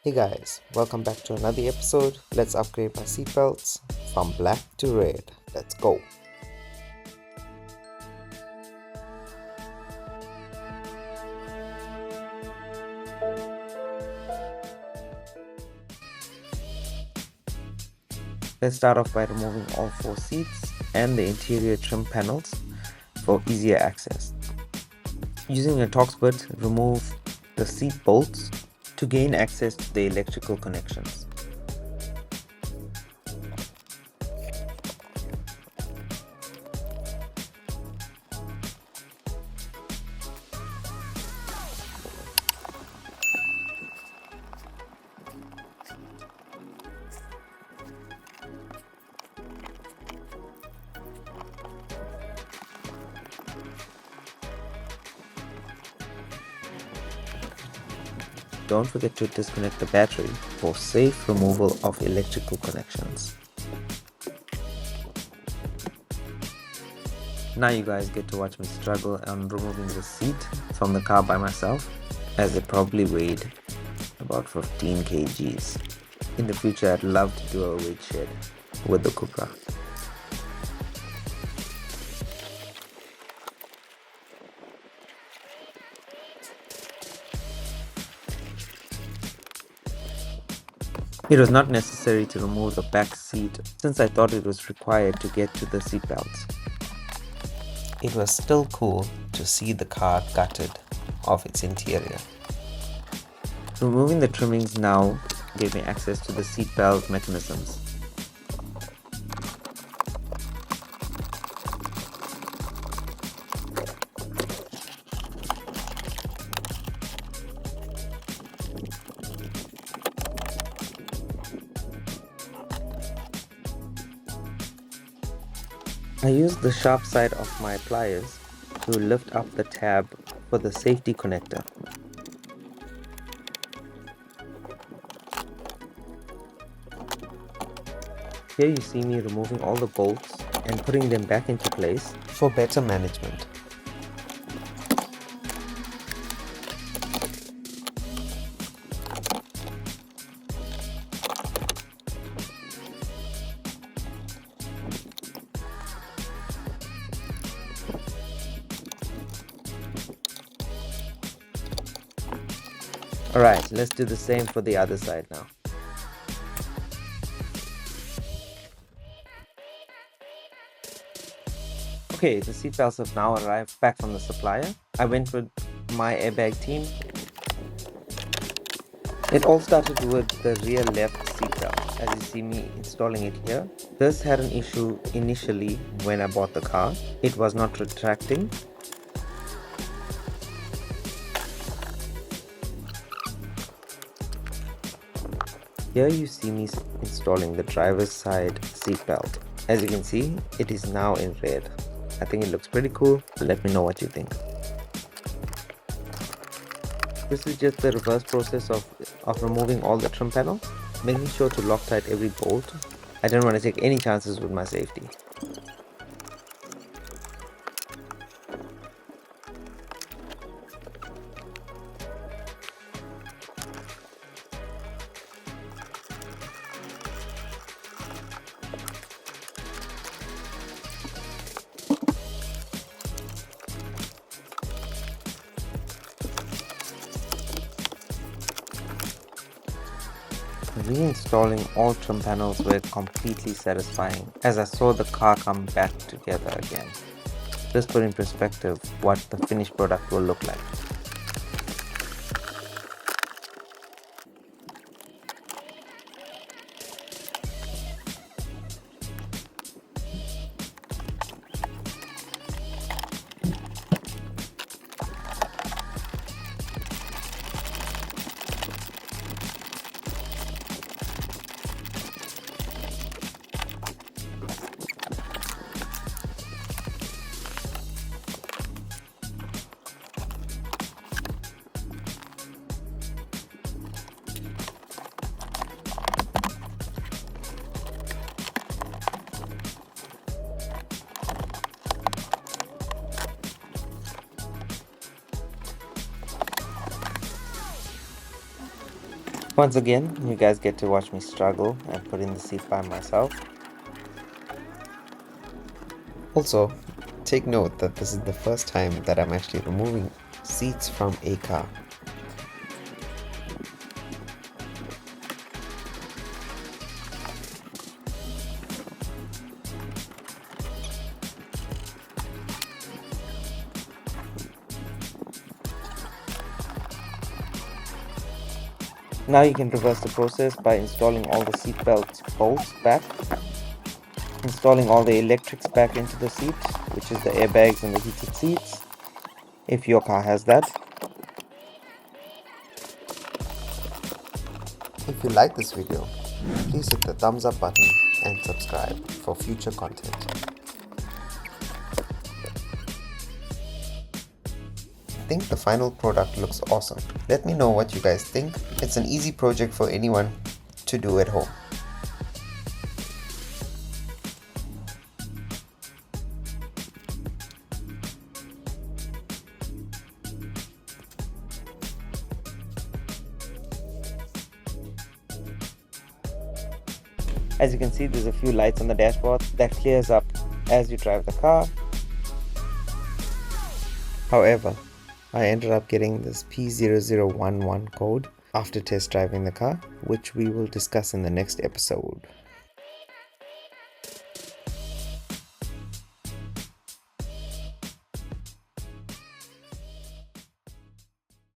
Hey guys, welcome back to another episode. Let's upgrade my seatbelts from black to red. Let's go. Let's start off by removing all four seats and the interior trim panels for easier access. Using a Torx bit, remove the seat bolts to gain access to the electrical connections. Don't forget to disconnect the battery for safe removal of electrical connections. Now you guys get to watch me struggle on removing the seat from the car by myself, as it probably weighed about 15 kgs. In the future, I'd love to do a weight shed with the Cupra. It was not necessary to remove the back seat since I thought it was required to get to the seat belts. It was still cool to see the car gutted of its interior. Removing the trimmings now gave me access to the seat belt mechanisms. I used the sharp side of my pliers to lift up the tab for the safety connector. Here you see me removing all the bolts and putting them back into place for better management. Alright, let's do the same for the other side now. Okay, the seatbelts have now arrived back from the supplier. I went with my airbag team. It all started with the rear left seatbelt, as you see me installing it here. This had an issue initially when I bought the car. It was not retracting. Here you see me installing the driver's side seatbelt. As you can see, it is now in red. I think it looks pretty cool. Let me know what you think. This is just the reverse process of removing all the trim panels, making sure to Loctite every bolt. I didn't want to take any chances with my safety. Reinstalling all trim panels were completely satisfying as I saw the car come back together again. This put in perspective what the finished product will look like. Once again, you guys get to watch me struggle and put in the seat by myself. Also, take note that this is the first time that I'm actually removing seats from a car. Now you can reverse the process by installing all the seatbelt bolts back, installing all the electrics back into the seat, which is the airbags and the heated seats, if your car has that. If you like this video, please hit the thumbs up button and subscribe for future content. I think the final product looks awesome. Let me know what you guys think. It's an easy project for anyone to do at home. As you can see, there's a few lights on the dashboard that clears up as you drive the car. However, I ended up getting this P0011 code after test driving the car, which we will discuss in the next episode.